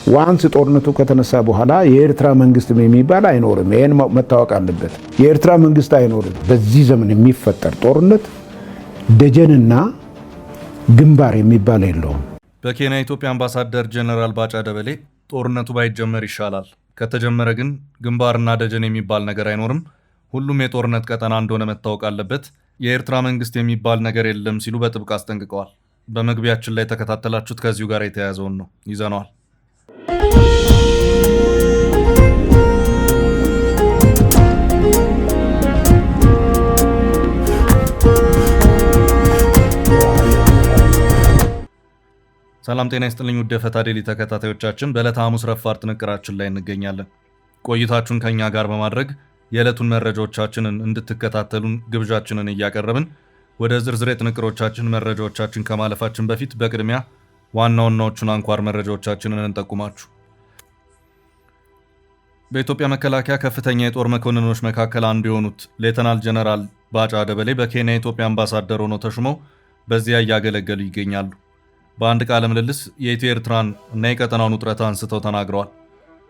ዋንስ ጦርነቱ ከተነሳ በኋላ የኤርትራ መንግስት የሚባል አይኖርም። ይሄን መታወቅ አለበት። የኤርትራ መንግስት አይኖርም። በዚህ ዘመን የሚፈጠር ጦርነት ደጀንና ግንባር የሚባል የለውም። በኬንያ ኢትዮጵያ አምባሳደር ጀነራል ባጫ ደበሌ ጦርነቱ ባይጀመር ይሻላል፣ ከተጀመረ ግን ግንባርና ደጀን የሚባል ነገር አይኖርም፣ ሁሉም የጦርነት ቀጠና እንደሆነ መታወቅ አለበት፣ የኤርትራ መንግስት የሚባል ነገር የለም ሲሉ በጥብቅ አስጠንቅቀዋል። በመግቢያችን ላይ ተከታተላችሁት ከዚሁ ጋር የተያያዘውን ነው ይዘነዋል። ሰላም ጤና ይስጥልኝ ውድ የፈታ ዴሊ ተከታታዮቻችን፣ በዕለተ ሐሙስ ረፋድ ጥንቅራችን ላይ እንገኛለን። ቆይታችሁን ከኛ ጋር በማድረግ የዕለቱን መረጃዎቻችንን እንድትከታተሉን ግብዣችንን እያቀረብን ወደ ዝርዝር የጥንቅሮቻችን መረጃዎቻችን ከማለፋችን በፊት በቅድሚያ ዋና ዋናዎቹን አንኳር መረጃዎቻችንን እንጠቁማችሁ። በኢትዮጵያ መከላከያ ከፍተኛ የጦር መኮንኖች መካከል አንዱ የሆኑት ሌተናል ጀነራል ባጫ ደበሌ በኬንያ የኢትዮጵያ አምባሳደር ሆነው ተሹመው በዚያ እያገለገሉ ይገኛሉ። በአንድ ቃለ ምልልስ የኢትዮ ኤርትራን እና የቀጠናውን ውጥረት አንስተው ተናግረዋል።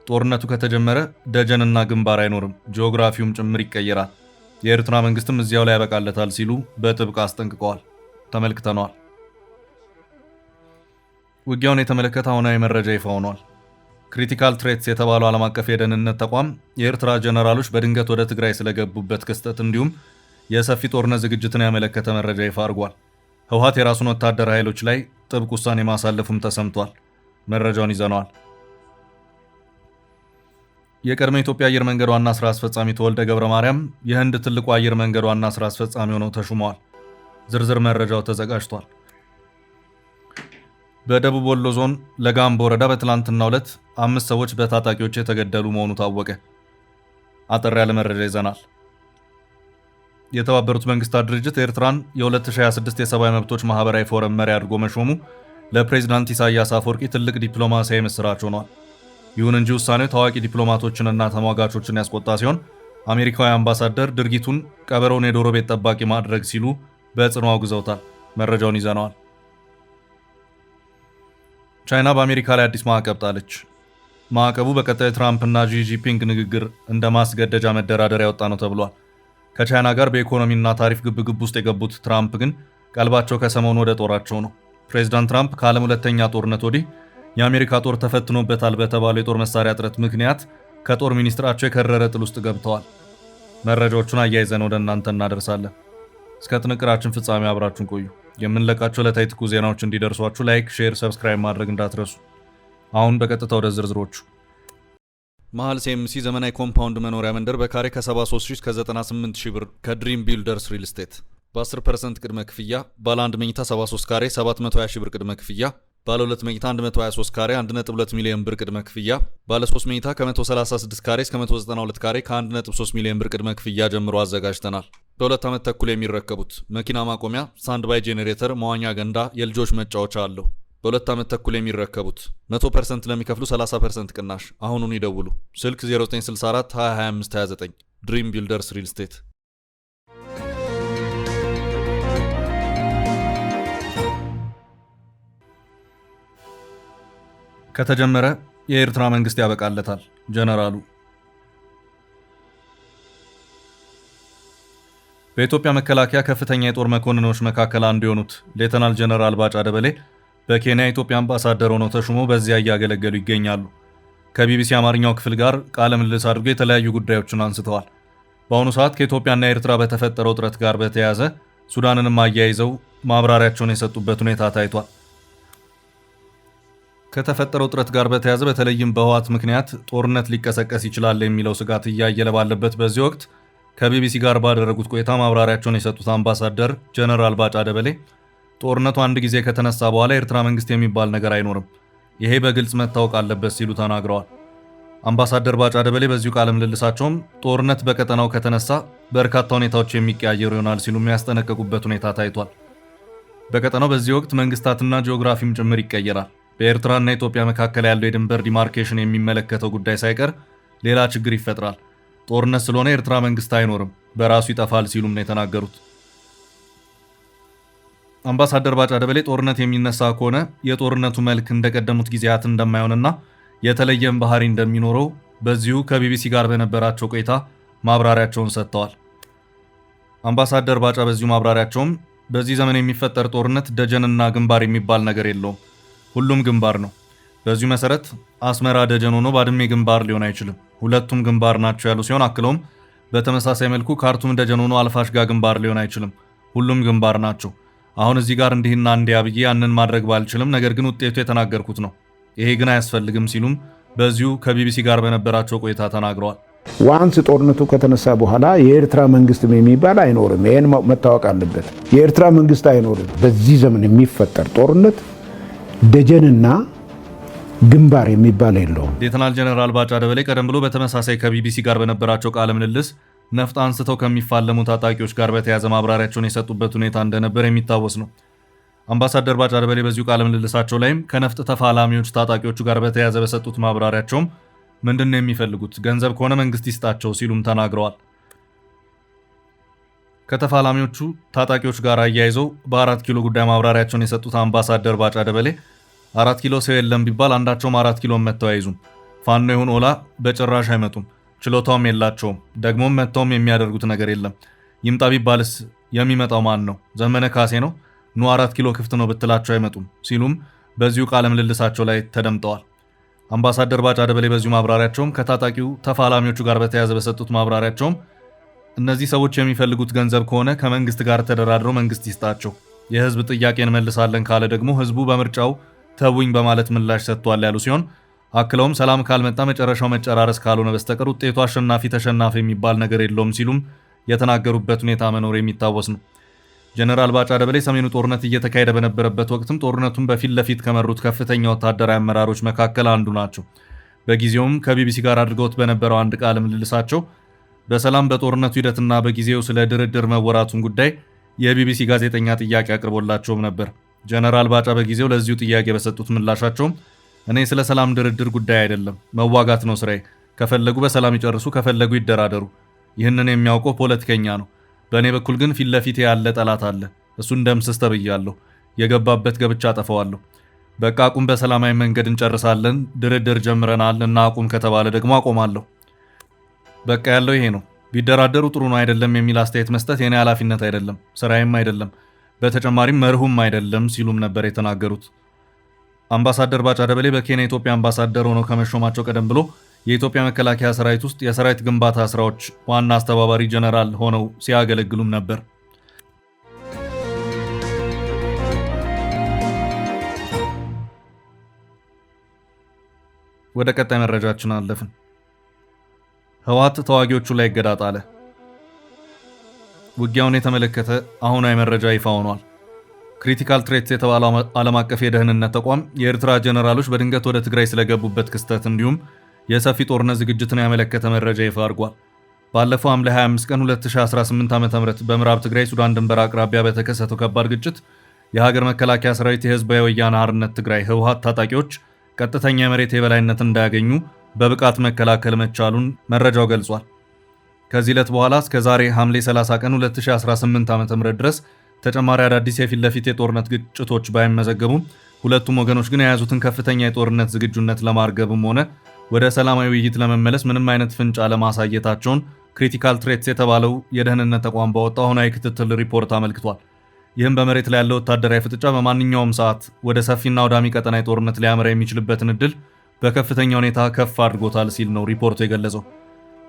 ጦርነቱ ከተጀመረ ደጀንና ግንባር አይኖርም፣ ጂኦግራፊውም ጭምር ይቀየራል፣ የኤርትራ መንግስትም እዚያው ላይ ያበቃለታል ሲሉ በጥብቅ አስጠንቅቀዋል። ተመልክተነዋል። ውጊያውን የተመለከተ አሁናዊ መረጃ ይፋ ሆኗል። ክሪቲካል ትሬትስ የተባለው ዓለም አቀፍ የደህንነት ተቋም የኤርትራ ጀነራሎች በድንገት ወደ ትግራይ ስለገቡበት ክስተት እንዲሁም የሰፊ ጦርነት ዝግጅትን ያመለከተ መረጃ ይፋ አድርጓል። ህወሓት የራሱን ወታደራዊ ኃይሎች ላይ ጥብቅ ውሳኔ ማሳለፉም ተሰምቷል። መረጃውን ይዘነዋል። የቀድሞ ኢትዮጵያ አየር መንገድ ዋና ስራ አስፈጻሚ ተወልደ ገብረ ማርያም የህንድ ትልቁ አየር መንገድ ዋና ስራ አስፈጻሚ ሆነው ተሹመዋል። ዝርዝር መረጃው ተዘጋጅቷል። በደቡብ ወሎ ዞን ለጋምቦ ወረዳ በትላንትናው ዕለት 5 ሰዎች በታጣቂዎች የተገደሉ መሆኑ ታወቀ። አጠር ያለ መረጃ ይዘናል። የተባበሩት መንግስታት ድርጅት ኤርትራን የ2026 የሰብአዊ መብቶች ማህበራዊ ፎረም መሪ አድርጎ መሾሙ ለፕሬዝዳንት ኢሳያስ አፈወርቂ ትልቅ ዲፕሎማሲያዊ ምስራች ሆኗል። ይሁን እንጂ ውሳኔው ታዋቂ ዲፕሎማቶችንና ተሟጋቾችን ያስቆጣ ሲሆን አሜሪካዊ አምባሳደር ድርጊቱን ቀበሮውን የዶሮ ቤት ጠባቂ ማድረግ ሲሉ በጽኑ አውግዘውታል። መረጃውን ይዘነዋል። ቻይና በአሜሪካ ላይ አዲስ ማዕቀብ ጣለች። ማዕቀቡ በቀጣይ ትራምፕና ዢ ጂንፒንግ ንግግር እንደ ማስገደጃ መደራደሪያ ያወጣ ነው ተብሏል። ከቻይና ጋር በኢኮኖሚና ታሪፍ ግብግብ ውስጥ የገቡት ትራምፕ ግን ቀልባቸው ከሰሞኑ ወደ ጦራቸው ነው። ፕሬዚዳንት ትራምፕ ከዓለም ሁለተኛ ጦርነት ወዲህ የአሜሪካ ጦር ተፈትኖበታል በተባለው የጦር መሳሪያ እጥረት ምክንያት ከጦር ሚኒስትራቸው የከረረ ጥል ውስጥ ገብተዋል። መረጃዎቹን አያይዘን ወደ እናንተ እናደርሳለን። እስከ ጥንቅራችን ፍጻሜ አብራችሁን ቆዩ። የምንለቃቸው ዕለታዊ ትኩስ ዜናዎች እንዲደርሷችሁ ላይክ፣ ሼር፣ ሰብስክራይብ ማድረግ እንዳትረሱ። አሁን በቀጥታ ወደ ዝርዝሮቹ። መሀል ሲኤምሲ ዘመናዊ ኮምፓውንድ መኖሪያ መንደር በካሬ ከ73 እስከ 98 ሺህ ብር ከድሪም ቢልደርስ ሪል ስቴት በ10% ቅድመ ክፍያ ባለ 1 መኝታ 73 ካሬ 720 ሺህ ብር ቅድመ ክፍያ፣ ባለ 2 መኝታ 123 ካሬ 1.2 ሚሊዮን ብር ቅድመ ክፍያ፣ ባለ 3 መኝታ ከ136 ካሬ እስከ 192 ካሬ ከ1.3 ሚሊዮን ብር ቅድመ ክፍያ ጀምሮ አዘጋጅተናል። በ2 ዓመት ተኩል የሚረከቡት መኪና ማቆሚያ፣ ስታንድ ባይ ጄኔሬተር፣ መዋኛ ገንዳ፣ የልጆች መጫወቻ አለው። በ2 ዓመት ተኩል የሚረከቡት 100% ለሚከፍሉ 30% ቅናሽ። አሁኑን ይደውሉ። ስልክ 0964 2025 29 ድሪም ቢልደርስ ሪል ስቴት። ከተጀመረ የኤርትራ መንግስት ያበቃለታል ጀነራሉ። በኢትዮጵያ መከላከያ ከፍተኛ የጦር መኮንኖች መካከል አንዱ የሆኑት ሌተናል ጀነራል ባጫ ደበሌ በኬንያ የኢትዮጵያ አምባሳደር ሆነው ተሹመው በዚያ እያገለገሉ ይገኛሉ። ከቢቢሲ አማርኛው ክፍል ጋር ቃለ ምልልስ አድርጎ የተለያዩ ጉዳዮችን አንስተዋል። በአሁኑ ሰዓት ከኢትዮጵያና ኤርትራ በተፈጠረው ውጥረት ጋር በተያያዘ ሱዳንንም አያይዘው ማብራሪያቸውን የሰጡበት ሁኔታ ታይቷል። ከተፈጠረው ውጥረት ጋር በተያያዘ በተለይም በህወሓት ምክንያት ጦርነት ሊቀሰቀስ ይችላል የሚለው ስጋት እያየለ ባለበት በዚህ ወቅት ከቢቢሲ ጋር ባደረጉት ቆይታ ማብራሪያቸውን የሰጡት አምባሳደር ጀነራል ባጫ ደበሌ ጦርነቱ አንድ ጊዜ ከተነሳ በኋላ የኤርትራ መንግስት የሚባል ነገር አይኖርም፣ ይሄ በግልጽ መታወቅ አለበት ሲሉ ተናግረዋል። አምባሳደር ባጫ ደበሌ በዚሁ ቃለ ምልልሳቸውም ጦርነት በቀጠናው ከተነሳ በርካታ ሁኔታዎች የሚቀያየሩ ይሆናል ሲሉ የሚያስጠነቅቁበት ሁኔታ ታይቷል። በቀጠናው በዚህ ወቅት መንግስታትና ጂኦግራፊም ጭምር ይቀየራል። በኤርትራና ኢትዮጵያ መካከል ያለው የድንበር ዲማርኬሽን የሚመለከተው ጉዳይ ሳይቀር ሌላ ችግር ይፈጥራል። ጦርነት ስለሆነ የኤርትራ መንግስት አይኖርም፣ በራሱ ይጠፋል ሲሉም ነው የተናገሩት። አምባሳደር ባጫ ደበሌ ጦርነት የሚነሳ ከሆነ የጦርነቱ መልክ እንደቀደሙት ጊዜያት እንደማይሆንና የተለየም ባህሪ እንደሚኖረው በዚሁ ከቢቢሲ ጋር በነበራቸው ቆይታ ማብራሪያቸውን ሰጥተዋል። አምባሳደር ባጫ በዚሁ ማብራሪያቸውም በዚህ ዘመን የሚፈጠር ጦርነት ደጀንና ግንባር የሚባል ነገር የለውም፣ ሁሉም ግንባር ነው። በዚሁ መሰረት አስመራ ደጀን ሆኖ ባድሜ ግንባር ሊሆን አይችልም፣ ሁለቱም ግንባር ናቸው ያሉ ሲሆን አክለውም በተመሳሳይ መልኩ ካርቱም ደጀን ሆኖ አልፋሽጋ ግንባር ሊሆን አይችልም፣ ሁሉም ግንባር ናቸው። አሁን እዚህ ጋር እንዲህና እንዲያ ብዬ ያንን ማድረግ ባልችልም፣ ነገር ግን ውጤቱ የተናገርኩት ነው፣ ይሄ ግን አያስፈልግም ሲሉም በዚሁ ከቢቢሲ ጋር በነበራቸው ቆይታ ተናግረዋል። ዋንስ ጦርነቱ ከተነሳ በኋላ የኤርትራ መንግስት የሚባል አይኖርም። ይሄን መታወቅ አለበት። የኤርትራ መንግስት አይኖርም። በዚህ ዘመን የሚፈጠር ጦርነት ደጀንና ግንባር የሚባል የለውም። ሌተናል ጀነራል ባጫ ደበሌ ቀደም ብሎ በተመሳሳይ ከቢቢሲ ጋር በነበራቸው ቃለ ምልልስ ነፍጥ አንስተው ከሚፋለሙ ታጣቂዎች ጋር በተያያዘ ማብራሪያቸውን የሰጡበት ሁኔታ እንደነበር የሚታወስ ነው። አምባሳደር ባጫ ደበሌ በዚሁ ቃለ ምልልሳቸው ላይም ከነፍጥ ተፋላሚዎች ታጣቂዎቹ ጋር በተያያዘ በሰጡት ማብራሪያቸውም ምንድነው የሚፈልጉት? ገንዘብ ከሆነ መንግስት ይስጣቸው ሲሉም ተናግረዋል። ከተፋላሚዎቹ ታጣቂዎች ጋር አያይዘው በ4 ኪሎ ጉዳይ ማብራሪያቸውን የሰጡት አምባሳደር ባጫ ደበሌ 4 ኪሎ ሰው የለም ቢባል አንዳቸውም 4 ኪሎ መተው አይዙም። ፋኖ ይሁን ኦላ በጭራሽ አይመጡም፣ ችሎታውም የላቸውም። ደግሞም መተውም የሚያደርጉት ነገር የለም። ይምጣ ቢባልስ የሚመጣው ማን ነው? ዘመነ ካሴ ነው? ኑ 4 ኪሎ ክፍት ነው ብትላቸው አይመጡም ሲሉም በዚሁ ቃለ ምልልሳቸው ላይ ተደምጠዋል። አምባሳደር ባጫ ደበሌ በዚሁ ማብራሪያቸውም ከታጣቂው ተፋላሚዎቹ ጋር በተያያዘ በሰጡት ማብራሪያቸውም እነዚህ ሰዎች የሚፈልጉት ገንዘብ ከሆነ ከመንግስት ጋር ተደራድረው መንግስት ይስጣቸው፣ የህዝብ ጥያቄ እንመልሳለን ካለ ደግሞ ህዝቡ በምርጫው ተውኝ በማለት ምላሽ ሰጥቷል ያሉ ሲሆን አክለውም ሰላም ካልመጣ መጨረሻው መጨራረስ ካልሆነ በስተቀር ውጤቱ አሸናፊ ተሸናፊ የሚባል ነገር የለውም ሲሉም የተናገሩበት ሁኔታ መኖር የሚታወስ ነው። ጀነራል ባጫ ደበሌ ሰሜኑ ጦርነት እየተካሄደ በነበረበት ወቅትም ጦርነቱን በፊት ለፊት ከመሩት ከፍተኛ ወታደራዊ አመራሮች መካከል አንዱ ናቸው። በጊዜውም ከቢቢሲ ጋር አድርገውት በነበረው አንድ ቃለ ምልልሳቸው በሰላም በጦርነቱ ሂደትና በጊዜው ስለ ድርድር መወራቱን ጉዳይ የቢቢሲ ጋዜጠኛ ጥያቄ አቅርቦላቸውም ነበር። ጀነራል ባጫ በጊዜው ለዚሁ ጥያቄ በሰጡት ምላሻቸውም እኔ ስለ ሰላም ድርድር ጉዳይ አይደለም፣ መዋጋት ነው ስራዬ፣ ከፈለጉ በሰላም ይጨርሱ፣ ከፈለጉ ይደራደሩ፣ ይህንን የሚያውቀው ፖለቲከኛ ነው። በእኔ በኩል ግን ፊት ለፊቴ ያለ ጠላት አለ፣ እሱን ደምስስ ተብያለሁ፣ የገባበት ገብቻ አጠፋዋለሁ። በቃ አቁም፣ በሰላማዊ መንገድ እንጨርሳለን፣ ድርድር ጀምረናል እና አቁም ከተባለ ደግሞ አቆማለሁ። በቃ ያለው ይሄ ነው። ቢደራደሩ ጥሩ ነው አይደለም የሚል አስተያየት መስጠት የኔ ኃላፊነት አይደለም፣ ስራዬም አይደለም፣ በተጨማሪም መርሁም አይደለም ሲሉም ነበር የተናገሩት። አምባሳደር ባጫ ደበሌ በኬንያ የኢትዮጵያ አምባሳደር ሆነው ከመሾማቸው ቀደም ብሎ የኢትዮጵያ መከላከያ ሰራዊት ውስጥ የሰራዊት ግንባታ ስራዎች ዋና አስተባባሪ ጀነራል ሆነው ሲያገለግሉም ነበር። ወደ ቀጣይ መረጃችን አለፍን። ህወሓት ተዋጊዎቹ ላይ እገዳ ጣለ። ውጊያውን የተመለከተ አሁናዊ መረጃ ይፋ ሆኗል። ክሪቲካል ትሬትስ የተባለው ዓለም አቀፍ የደህንነት ተቋም የኤርትራ ጀነራሎች በድንገት ወደ ትግራይ ስለገቡበት ክስተት እንዲሁም የሰፊ ጦርነት ዝግጅትን ያመለከተ መረጃ ይፋ አድርጓል። ባለፈው ሐምሌ 25 ቀን 2018 ዓ.ም በምዕራብ ትግራይ ሱዳን ድንበር አቅራቢያ በተከሰተው ከባድ ግጭት የሀገር መከላከያ ሰራዊት የህዝባዊ ወያነ ሓርነት ትግራይ ህወሓት ታጣቂዎች ቀጥተኛ የመሬት የበላይነት እንዳያገኙ በብቃት መከላከል መቻሉን መረጃው ገልጿል። ከዚህ ዕለት በኋላ እስከ ዛሬ ሐምሌ 30 ቀን 2018 ዓ.ም ድረስ ተጨማሪ አዳዲስ የፊት ለፊት የጦርነት ግጭቶች ባይመዘገቡም ሁለቱም ወገኖች ግን የያዙትን ከፍተኛ የጦርነት ዝግጁነት ለማርገብም ሆነ ወደ ሰላማዊ ውይይት ለመመለስ ምንም አይነት ፍንጭ አለማሳየታቸውን ክሪቲካል ትሬትስ የተባለው የደህንነት ተቋም ባወጣው አሁናዊ ክትትል ሪፖርት አመልክቷል። ይህም በመሬት ላይ ያለው ወታደራዊ ፍጥጫ በማንኛውም ሰዓት ወደ ሰፊና አውዳሚ ቀጠናዊ ጦርነት ሊያመራ የሚችልበትን እድል በከፍተኛ ሁኔታ ከፍ አድርጎታል ሲል ነው ሪፖርቱ የገለጸው።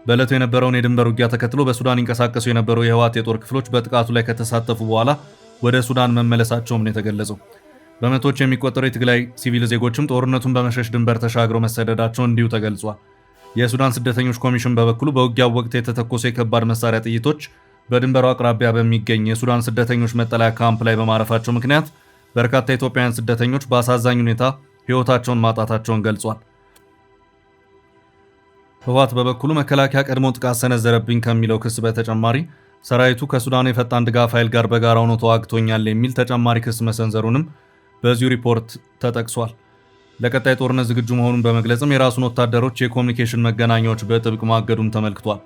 በዕለቱ የነበረውን የድንበር ውጊያ ተከትሎ በሱዳን ይንቀሳቀሱ የነበሩ የህወሓት የጦር ክፍሎች በጥቃቱ ላይ ከተሳተፉ በኋላ ወደ ሱዳን መመለሳቸውም ነው የተገለጸው። በመቶዎች የሚቆጠሩ የትግራይ ሲቪል ዜጎችም ጦርነቱን በመሸሽ ድንበር ተሻግረው መሰደዳቸው እንዲሁ ተገልጿል። የሱዳን ስደተኞች ኮሚሽን በበኩሉ በውጊያው ወቅት የተተኮሱ የከባድ መሳሪያ ጥይቶች በድንበሩ አቅራቢያ በሚገኝ የሱዳን ስደተኞች መጠለያ ካምፕ ላይ በማረፋቸው ምክንያት በርካታ ኢትዮጵያውያን ስደተኞች በአሳዛኝ ሁኔታ ህይወታቸውን ማጣታቸውን ገልጿል። ህወሓት በበኩሉ መከላከያ ቀድሞ ጥቃት ሰነዘረብኝ ከሚለው ክስ በተጨማሪ ሰራዊቱ ከሱዳኑ የፈጣን ድጋፍ ኃይል ጋር በጋራ ሆኖ ተዋግቶኛል የሚል ተጨማሪ ክስ መሰንዘሩንም በዚሁ ሪፖርት ተጠቅሷል። ለቀጣይ ጦርነት ዝግጁ መሆኑን በመግለጽም የራሱን ወታደሮች የኮሚኒኬሽን መገናኛዎች በጥብቅ ማገዱም ተመልክቷል።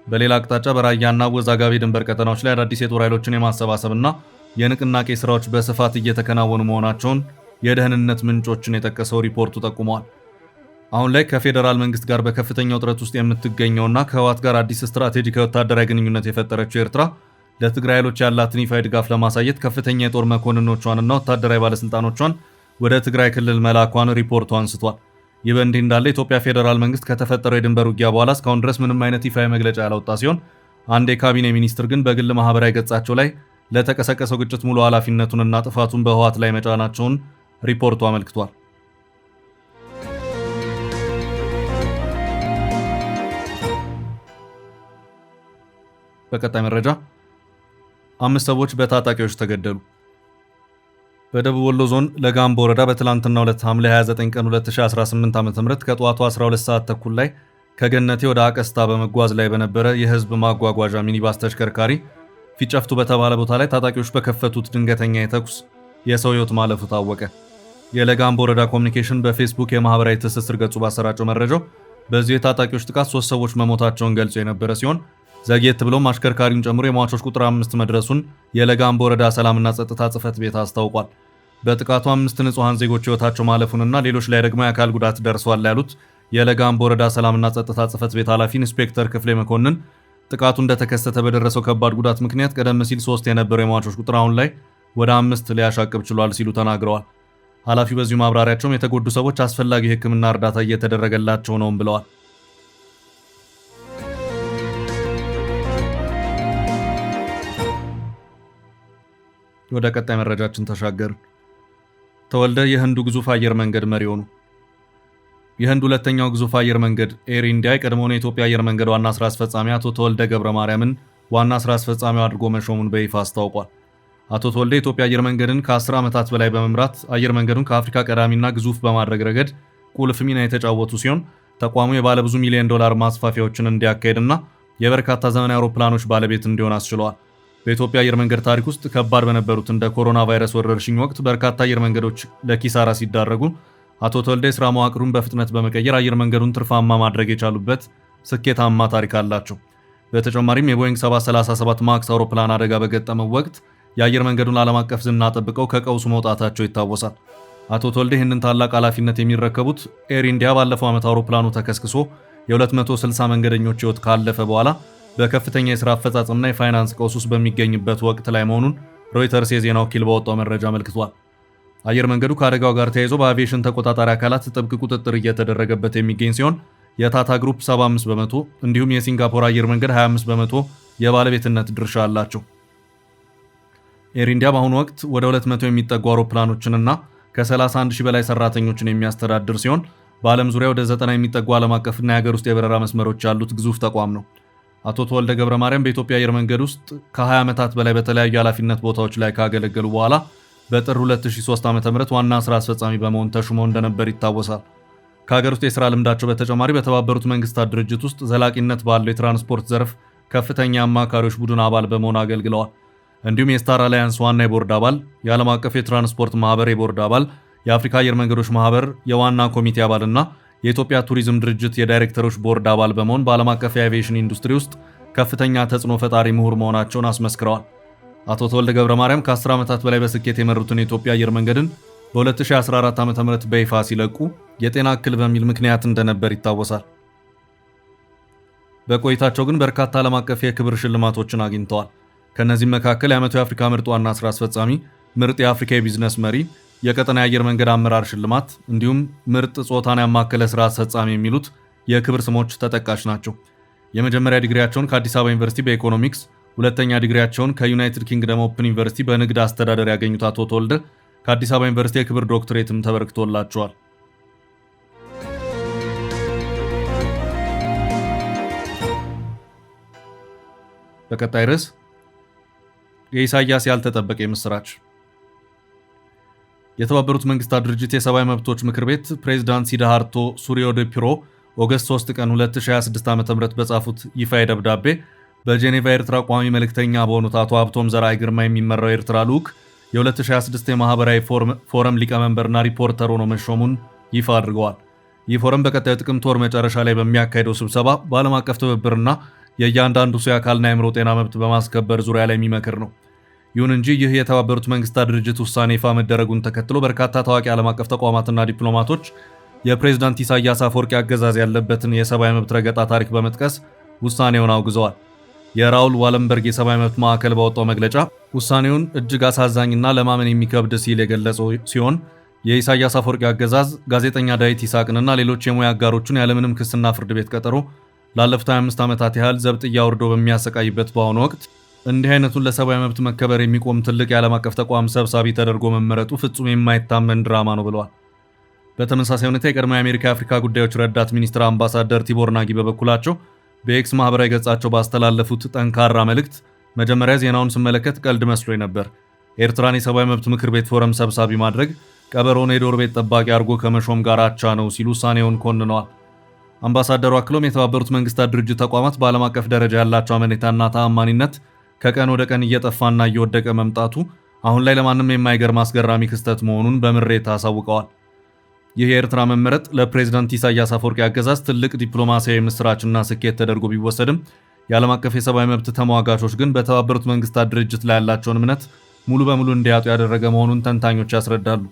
በሌላ አቅጣጫ በራያና አወዛጋቢ ድንበር ቀጠናዎች ላይ አዳዲስ የጦር ኃይሎችን የማሰባሰብና የንቅናቄ ስራዎች በስፋት እየተከናወኑ መሆናቸውን የደህንነት ምንጮችን የጠቀሰው ሪፖርቱ ጠቁመዋል። አሁን ላይ ከፌዴራል መንግስት ጋር በከፍተኛ ውጥረት ውስጥ የምትገኘውና ከህወሓት ጋር አዲስ ስትራቴጂካዊ ወታደራዊ ግንኙነት የፈጠረችው ኤርትራ ለትግራይ ኃይሎች ያላትን ይፋዊ ድጋፍ ለማሳየት ከፍተኛ የጦር መኮንኖቿንና ወታደራዊ ባለስልጣኖቿን ወደ ትግራይ ክልል መላኳን ሪፖርቱ አንስቷል። ይህ በእንዲህ እንዳለ የኢትዮጵያ ፌዴራል መንግስት ከተፈጠረው የድንበር ውጊያ በኋላ እስካሁን ድረስ ምንም አይነት ይፋዊ መግለጫ ያላወጣ ሲሆን አንድ የካቢኔ ሚኒስትር ግን በግል ማህበራዊ ገጻቸው ላይ ለተቀሰቀሰው ግጭት ሙሉ ኃላፊነቱንና ጥፋቱን በህወሓት ላይ መጫናቸውን ሪፖርቱ አመልክቷል። በቀጣይ መረጃ 5 ሰዎች በታጣቂዎች ተገደሉ። በደቡብ ወሎ ዞን ለጋምቦ ወረዳ በትላንትናው ዕለት ሐምሌ 29 ቀን 2018 ዓ.ም ከጠዋቱ 12 ሰዓት ተኩል ላይ ከገነቴ ወደ አቀስታ በመጓዝ ላይ በነበረ የህዝብ ማጓጓዣ ሚኒባስ ተሽከርካሪ ፊጨፍቱ በተባለ ቦታ ላይ ታጣቂዎች በከፈቱት ድንገተኛ የተኩስ የሰው ህይወት ማለፉ ታወቀ። የለጋምቦ ወረዳ ኮሚኒኬሽን በፌስቡክ የማህበራዊ ትስስር ገጹ ባሰራጨው መረጃው በዚህ የታጣቂዎች ጥቃት 3 ሰዎች መሞታቸውን ገልጾ የነበረ ሲሆን ዘግየት ብሎም አሽከርካሪውን ጨምሮ የሟቾች ቁጥር 5 መድረሱን የለጋምቦ ወረዳ ሰላምና ጸጥታ ጽሕፈት ቤት አስታውቋል። በጥቃቱ 5 ንጹሃን ዜጎች ህይወታቸው ማለፉንና ሌሎች ላይ ደግሞ የአካል ጉዳት ደርሷል ያሉት የለጋምቦ ወረዳ ሰላምና ጸጥታ ጽሕፈት ቤት ኃላፊ ኢንስፔክተር ክፍሌ መኮንን ጥቃቱ እንደተከሰተ በደረሰው ከባድ ጉዳት ምክንያት ቀደም ሲል 3 የነበረው የሟቾች ቁጥር አሁን ላይ ወደ 5 ሊያሻቅብ ችሏል ሲሉ ተናግረዋል። ኃላፊው በዚሁ ማብራሪያቸውም የተጎዱ ሰዎች አስፈላጊ የሕክምና እርዳታ እየተደረገላቸው ነውም ብለዋል። ወደ ቀጣይ መረጃችን ተሻገርን። ተወልደ የህንዱ ግዙፍ አየር መንገድ መሪ ሆኑ። የህንድ ሁለተኛው ግዙፍ አየር መንገድ ኤር ኢንዲያ የቀድሞውን የኢትዮጵያ አየር መንገድ ዋና ስራ አስፈጻሚ አቶ ተወልደ ገብረ ማርያምን ዋና ስራ አስፈጻሚው አድርጎ መሾሙን በይፋ አስታውቋል። አቶ ተወልደ የኢትዮጵያ አየር መንገድን ከ10 ዓመታት በላይ በመምራት አየር መንገዱን ከአፍሪካ ቀዳሚና ግዙፍ በማድረግ ረገድ ቁልፍ ሚና የተጫወቱ ሲሆን ተቋሙ የባለብዙ ሚሊዮን ዶላር ማስፋፊያዎችን እንዲያካሄድና የበርካታ ዘመናዊ አውሮፕላኖች ባለቤት እንዲሆን አስችለዋል። በኢትዮጵያ አየር መንገድ ታሪክ ውስጥ ከባድ በነበሩት እንደ ኮሮና ቫይረስ ወረርሽኝ ወቅት በርካታ አየር መንገዶች ለኪሳራ ሲዳረጉ አቶ ተወልደ የሥራ መዋቅሩን በፍጥነት በመቀየር አየር መንገዱን ትርፋማ ማድረግ የቻሉበት ስኬታማ ታሪክ አላቸው። በተጨማሪም የቦይንግ 737 ማክስ አውሮፕላን አደጋ በገጠመው ወቅት የአየር መንገዱን ዓለም አቀፍ ዝና ጠብቀው ከቀውሱ መውጣታቸው ይታወሳል። አቶ ተወልደ ይህንን ታላቅ ኃላፊነት የሚረከቡት ኤር ኢንዲያ ባለፈው ዓመት አውሮፕላኑ ተከስክሶ የ260 መንገደኞች ሕይወት ካለፈ በኋላ በከፍተኛ የሥራ አፈጻጸምና የፋይናንስ ቀውስ ውስጥ በሚገኝበት ወቅት ላይ መሆኑን ሮይተርስ የዜና ወኪል ባወጣው መረጃ አመልክቷል። አየር መንገዱ ከአደጋው ጋር ተያይዞ በአቪዬሽን ተቆጣጣሪ አካላት ጥብቅ ቁጥጥር እየተደረገበት የሚገኝ ሲሆን የታታ ግሩፕ 75 በመቶ እንዲሁም የሲንጋፖር አየር መንገድ 25 በመቶ የባለቤትነት ድርሻ አላቸው። ኤር ኢንዲያ በአሁኑ ወቅት ወደ 200 የሚጠጉ አውሮፕላኖችንና ከ31 ሺህ በላይ ሰራተኞችን የሚያስተዳድር ሲሆን በዓለም ዙሪያ ወደ 90 የሚጠጉ ዓለም አቀፍና የሀገር ውስጥ የበረራ መስመሮች ያሉት ግዙፍ ተቋም ነው። አቶ ተወልደ ገብረ ማርያም በኢትዮጵያ አየር መንገድ ውስጥ ከ20 ዓመታት በላይ በተለያዩ ኃላፊነት ቦታዎች ላይ ካገለገሉ በኋላ በጥር 2003 ዓ.ም ዋና ስራ አስፈጻሚ በመሆን ተሹመው እንደነበር ይታወሳል። ከሀገር ውስጥ የሥራ ልምዳቸው በተጨማሪ በተባበሩት መንግስታት ድርጅት ውስጥ ዘላቂነት ባለው የትራንስፖርት ዘርፍ ከፍተኛ አማካሪዎች ቡድን አባል በመሆን አገልግለዋል። እንዲሁም የስታር አላያንስ ዋና የቦርድ አባል፣ የዓለም አቀፍ የትራንስፖርት ማህበር የቦርድ አባል፣ የአፍሪካ አየር መንገዶች ማህበር የዋና ኮሚቴ አባልና የኢትዮጵያ ቱሪዝም ድርጅት የዳይሬክተሮች ቦርድ አባል በመሆን በዓለም አቀፍ የአቪዬሽን ኢንዱስትሪ ውስጥ ከፍተኛ ተጽዕኖ ፈጣሪ ምሁር መሆናቸውን አስመስክረዋል። አቶ ተወልደ ገብረ ማርያም ከ10 ዓመታት በላይ በስኬት የመሩትን የኢትዮጵያ አየር መንገድን በ2014 ዓ.ም በይፋ ሲለቁ የጤና እክል በሚል ምክንያት እንደነበር ይታወሳል። በቆይታቸው ግን በርካታ ዓለም አቀፍ የክብር ሽልማቶችን አግኝተዋል። ከእነዚህም መካከል የዓመቱ የአፍሪካ ምርጥ ዋና ስራ አስፈጻሚ፣ ምርጥ የአፍሪካ የቢዝነስ መሪ፣ የቀጠና የአየር መንገድ አመራር ሽልማት እንዲሁም ምርጥ ጾታን ያማከለ ስራ አስፈጻሚ የሚሉት የክብር ስሞች ተጠቃሽ ናቸው። የመጀመሪያ ዲግሪያቸውን ከአዲስ አበባ ዩኒቨርሲቲ በኢኮኖሚክስ፣ ሁለተኛ ዲግሪያቸውን ከዩናይትድ ኪንግደም ኦፕን ዩኒቨርሲቲ በንግድ አስተዳደር ያገኙት አቶ ተወልደ ከአዲስ አበባ ዩኒቨርሲቲ የክብር ዶክትሬትም ተበርክቶላቸዋል። በቀጣይ ርዕስ የኢሳያስ ያልተጠበቀ የምስራች። የተባበሩት መንግስታት ድርጅት የሰብአዊ መብቶች ምክር ቤት ፕሬዝዳንት ሲዳሃርቶ ሱሪዮዴፒሮ ኦገስት 3 ቀን 2026 ዓ.ም በጻፉት ይፋዊ ደብዳቤ በጄኔቫ ኤርትራ ቋሚ መልእክተኛ በሆኑት አቶ ሀብቶም ዘርአይ ግርማ የሚመራው ኤርትራ ልዑክ የ2026 የማህበራዊ ፎረም ሊቀመንበርና ሪፖርተር ሆኖ መሾሙን ይፋ አድርገዋል። ይህ ፎረም በቀጣዩ ጥቅምት ወር መጨረሻ ላይ በሚያካሄደው ስብሰባ በዓለም አቀፍ ትብብርና የእያንዳንዱ ሰው የአካልና የአእምሮ ጤና መብት በማስከበር ዙሪያ ላይ የሚመክር ነው። ይሁን እንጂ ይህ የተባበሩት መንግስታት ድርጅት ውሳኔ ይፋ መደረጉን ተከትሎ በርካታ ታዋቂ ዓለም አቀፍ ተቋማትና ዲፕሎማቶች የፕሬዝዳንት ኢሳያስ አፈወርቂ አገዛዝ ያለበትን የሰብአዊ መብት ረገጣ ታሪክ በመጥቀስ ውሳኔውን አውግዘዋል። የራውል ዋለንበርግ የሰብአዊ መብት ማዕከል ባወጣው መግለጫ ውሳኔውን እጅግ አሳዛኝና ለማመን የሚከብድ ሲል የገለጸው ሲሆን የኢሳያስ አፈወርቂ አገዛዝ ጋዜጠኛ ዳዊት ይስሐቅንና ሌሎች የሙያ አጋሮቹን ያለምንም ክስና ፍርድ ቤት ቀጠሮ ላለፉት 25 ዓመታት ያህል ዘብጥያ ወርዶ በሚያሰቃይበት በአሁኑ ወቅት እንዲህ አይነቱን ለሰብአዊ መብት መከበር የሚቆም ትልቅ የዓለም አቀፍ ተቋም ሰብሳቢ ተደርጎ መመረጡ ፍጹም የማይታመን ድራማ ነው ብለዋል። በተመሳሳይ ሁኔታ የቀድሞ የአሜሪካ የአፍሪካ ጉዳዮች ረዳት ሚኒስትር አምባሳደር ቲቦር ናጊ በበኩላቸው በኤክስ ማህበራዊ ገጻቸው ባስተላለፉት ጠንካራ መልእክት መጀመሪያ ዜናውን ስመለከት ቀልድ መስሎኝ ነበር። ኤርትራን የሰብአዊ መብት ምክር ቤት ፎረም ሰብሳቢ ማድረግ ቀበሮን የዶር ቤት ጠባቂ አድርጎ ከመሾም ጋር አቻ ነው ሲሉ ውሳኔውን ኮንነዋል። አምባሳደሩ አክሎም የተባበሩት መንግስታት ድርጅት ተቋማት በዓለም አቀፍ ደረጃ ያላቸው አመኔታና ተአማኒነት ከቀን ወደ ቀን እየጠፋና እየወደቀ መምጣቱ አሁን ላይ ለማንም የማይገርም አስገራሚ ክስተት መሆኑን በምሬት አሳውቀዋል። ይህ የኤርትራ መመረጥ ለፕሬዝዳንት ኢሳያስ አፈወርቂ አገዛዝ ትልቅ ዲፕሎማሲያዊ ምስራችና ስኬት ተደርጎ ቢወሰድም የዓለም አቀፍ የሰብአዊ መብት ተሟጋቾች ግን በተባበሩት መንግስታት ድርጅት ላይ ያላቸውን እምነት ሙሉ በሙሉ እንዲያጡ ያደረገ መሆኑን ተንታኞች ያስረዳሉ።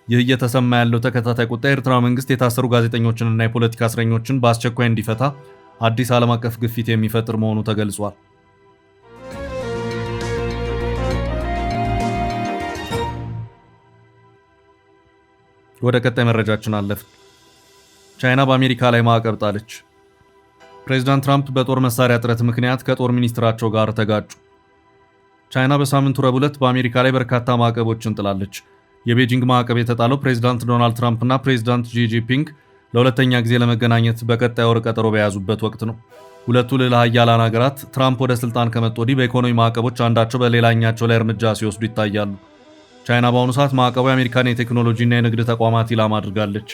ይህ እየተሰማ ያለው ተከታታይ ቁጣ የኤርትራ መንግስት የታሰሩ ጋዜጠኞችንና የፖለቲካ እስረኞችን በአስቸኳይ እንዲፈታ አዲስ ዓለም አቀፍ ግፊት የሚፈጥር መሆኑ ተገልጿል። ወደ ቀጣይ መረጃችን አለፍን። ቻይና በአሜሪካ ላይ ማዕቀብ ጣለች። ፕሬዚዳንት ትራምፕ በጦር መሳሪያ እጥረት ምክንያት ከጦር ሚኒስትራቸው ጋር ተጋጩ። ቻይና በሳምንቱ ረቡዕ ዕለት በአሜሪካ ላይ በርካታ ማዕቀቦችን ጥላለች። የቤጂንግ ማዕቀብ የተጣለው ፕሬዚዳንት ዶናልድ ትራምፕ እና ፕሬዚዳንት ጂ ጂንፒንግ ለሁለተኛ ጊዜ ለመገናኘት በቀጣይ ወር ቀጠሮ በያዙበት ወቅት ነው። ሁለቱ ልዕለ ኃያላን ሀገራት ትራምፕ ወደ ስልጣን ከመጡ ወዲህ በኢኮኖሚ ማዕቀቦች አንዳቸው በሌላኛቸው ላይ እርምጃ ሲወስዱ ይታያሉ። ቻይና በአሁኑ ሰዓት ማዕቀቡ የአሜሪካን የቴክኖሎጂና የንግድ ተቋማት ኢላማ አድርጋለች።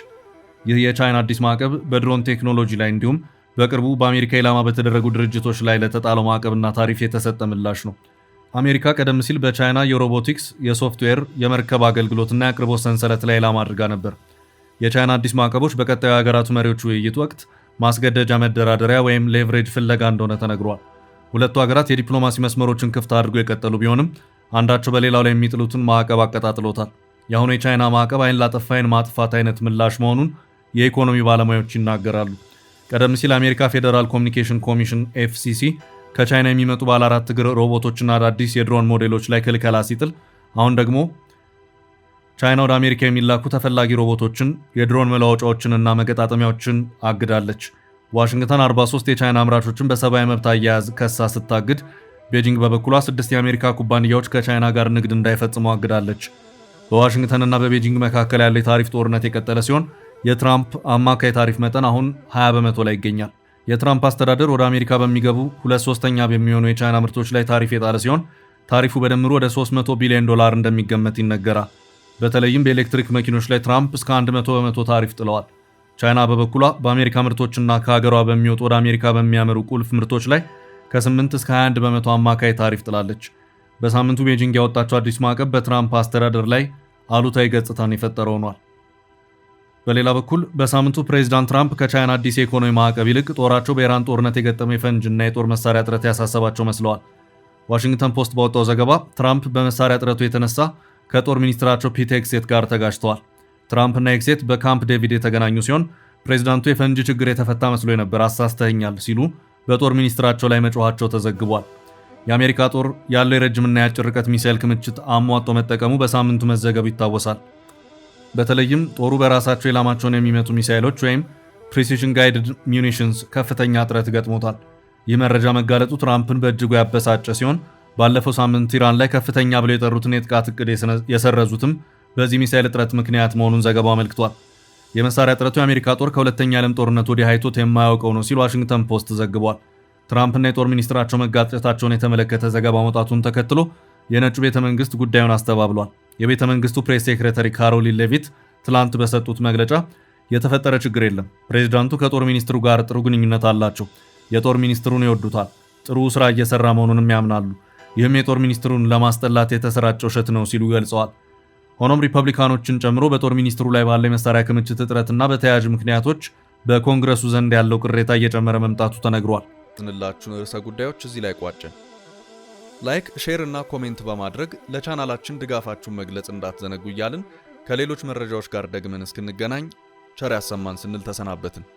ይህ የቻይና አዲስ ማዕቀብ በድሮን ቴክኖሎጂ ላይ እንዲሁም በቅርቡ በአሜሪካ ኢላማ በተደረጉ ድርጅቶች ላይ ለተጣለው ማዕቀብና ታሪፍ የተሰጠ ምላሽ ነው። አሜሪካ ቀደም ሲል በቻይና የሮቦቲክስ፣ የሶፍትዌር፣ የመርከብ አገልግሎትና የአቅርቦት ሰንሰለት ላይ ኢላማ አድርጋ ነበር። የቻይና አዲስ ማዕቀቦች በቀጣዩ የሀገራቱ መሪዎች ውይይት ወቅት ማስገደጃ መደራደሪያ ወይም ሌቨሬጅ ፍለጋ እንደሆነ ተነግሯል። ሁለቱ ሀገራት የዲፕሎማሲ መስመሮችን ክፍት አድርገው የቀጠሉ ቢሆንም አንዳቸው በሌላው ላይ የሚጥሉትን ማዕቀብ አቀጣጥሎታል። የአሁኑ የቻይና ማዕቀብ ዓይን ላጠፋ ዓይን ማጥፋት አይነት ምላሽ መሆኑን የኢኮኖሚ ባለሙያዎች ይናገራሉ። ቀደም ሲል አሜሪካ ፌዴራል ኮሚኒኬሽን ኮሚሽን ኤፍሲሲ ከቻይና የሚመጡ ባለ 4 እግር ሮቦቶችና አዳዲስ የድሮን ሞዴሎች ላይ ክልከላ ሲጥል፣ አሁን ደግሞ ቻይና ወደ አሜሪካ የሚላኩ ተፈላጊ ሮቦቶችን፣ የድሮን መለዋወጫዎችንና መገጣጠሚያዎችን አግዳለች። ዋሽንግተን 43 የቻይና አምራቾችን በሰብአዊ መብት አያያዝ ከሳ ስታግድ፣ ቤጂንግ በበኩሏ 6 የአሜሪካ ኩባንያዎች ከቻይና ጋር ንግድ እንዳይፈጽሙ አግዳለች። በዋሽንግተንና በቤጂንግ መካከል ያለው የታሪፍ ጦርነት የቀጠለ ሲሆን የትራምፕ አማካይ ታሪፍ መጠን አሁን 20 በመቶ ላይ ይገኛል። የትራምፕ አስተዳደር ወደ አሜሪካ በሚገቡ 2/3 በሚሆኑ የቻይና ምርቶች ላይ ታሪፍ የጣለ ሲሆን ታሪፉ በድምሩ ወደ $300 ቢሊዮን እንደሚገመት ይነገራል። በተለይም በኤሌክትሪክ መኪኖች ላይ ትራምፕ እስከ 100 በመቶ ታሪፍ ጥለዋል። ቻይና በበኩሏ በአሜሪካ ምርቶችና ከሀገሯ በሚወጡ ወደ አሜሪካ በሚያመሩ ቁልፍ ምርቶች ላይ ከ8 እስከ 21 በመቶ አማካይ ታሪፍ ጥላለች። በሳምንቱ ቤጂንግ ያወጣቸው አዲስ ማዕቀብ በትራምፕ አስተዳደር ላይ አሉታዊ ገጽታን የፈጠረ ሆኗል። በሌላ በኩል በሳምንቱ ፕሬዚዳንት ትራምፕ ከቻይና አዲስ የኢኮኖሚ ማዕቀብ ይልቅ ጦራቸው በኢራን ጦርነት የገጠመው የፈንጅና የጦር መሳሪያ እጥረት ያሳሰባቸው መስለዋል። ዋሽንግተን ፖስት ባወጣው ዘገባ ትራምፕ በመሳሪያ እጥረቱ የተነሳ ከጦር ሚኒስትራቸው ፒት ሄግሴት ጋር ተጋጭተዋል። ትራምፕና ሄግሴት በካምፕ ዴቪድ የተገናኙ ሲሆን ፕሬዚዳንቱ የፈንጅ ችግር የተፈታ መስሎ ነበር፣ አሳስተኛል ሲሉ በጦር ሚኒስትራቸው ላይ መጮኻቸው ተዘግቧል። የአሜሪካ ጦር ያለው የረጅምና የአጭር ርቀት ሚሳኤል ክምችት አሟጦ መጠቀሙ በሳምንቱ መዘገቡ ይታወሳል። በተለይም ጦሩ በራሳቸው ኢላማቸውን የሚመቱ ሚሳኤሎች ወይም ፕሪሲዥን ጋይድድ ሚኒሽንስ ከፍተኛ እጥረት ገጥሞታል። ይህ መረጃ መጋለጡ ትራምፕን በእጅጉ ያበሳጨ ሲሆን ባለፈው ሳምንት ኢራን ላይ ከፍተኛ ብለው የጠሩትን የጥቃት እቅድ የሰረዙትም በዚህ ሚሳኤል እጥረት ምክንያት መሆኑን ዘገባው አመልክቷል። የመሳሪያ እጥረቱ የአሜሪካ ጦር ከሁለተኛ ዓለም ጦርነት ወዲህ አይቶት የማያውቀው ነው ሲል ዋሽንግተን ፖስት ዘግቧል። ትራምፕና የጦር ሚኒስትራቸው መጋጨታቸውን የተመለከተ ዘገባ መውጣቱን ተከትሎ የነጩ ቤተ መንግስት ጉዳዩን አስተባብሏል። የቤተ መንግስቱ ፕሬስ ሴክሬታሪ ካሮሊን ሌቪት ትላንት በሰጡት መግለጫ የተፈጠረ ችግር የለም፣ ፕሬዚዳንቱ ከጦር ሚኒስትሩ ጋር ጥሩ ግንኙነት አላቸው፣ የጦር ሚኒስትሩን ይወዱታል፣ ጥሩ ስራ እየሰራ መሆኑንም ያምናሉ፣ ይህም የጦር ሚኒስትሩን ለማስጠላት የተሰራጨ ውሸት ነው ሲሉ ገልጸዋል። ሆኖም ሪፐብሊካኖችን ጨምሮ በጦር ሚኒስትሩ ላይ ባለ የመሳሪያ ክምችት እጥረትና በተያያዥ ምክንያቶች በኮንግረሱ ዘንድ ያለው ቅሬታ እየጨመረ መምጣቱ ተነግሯል። ትንላችሁን ርዕሰ ጉዳዮች እዚህ ላይ ቋጨን። ላይክ፣ ሼር እና ኮሜንት በማድረግ ለቻናላችን ድጋፋችሁን መግለጽ እንዳትዘነጉ እያልን ከሌሎች መረጃዎች ጋር ደግመን እስክንገናኝ ቸር ያሰማን ስንል ተሰናበትን።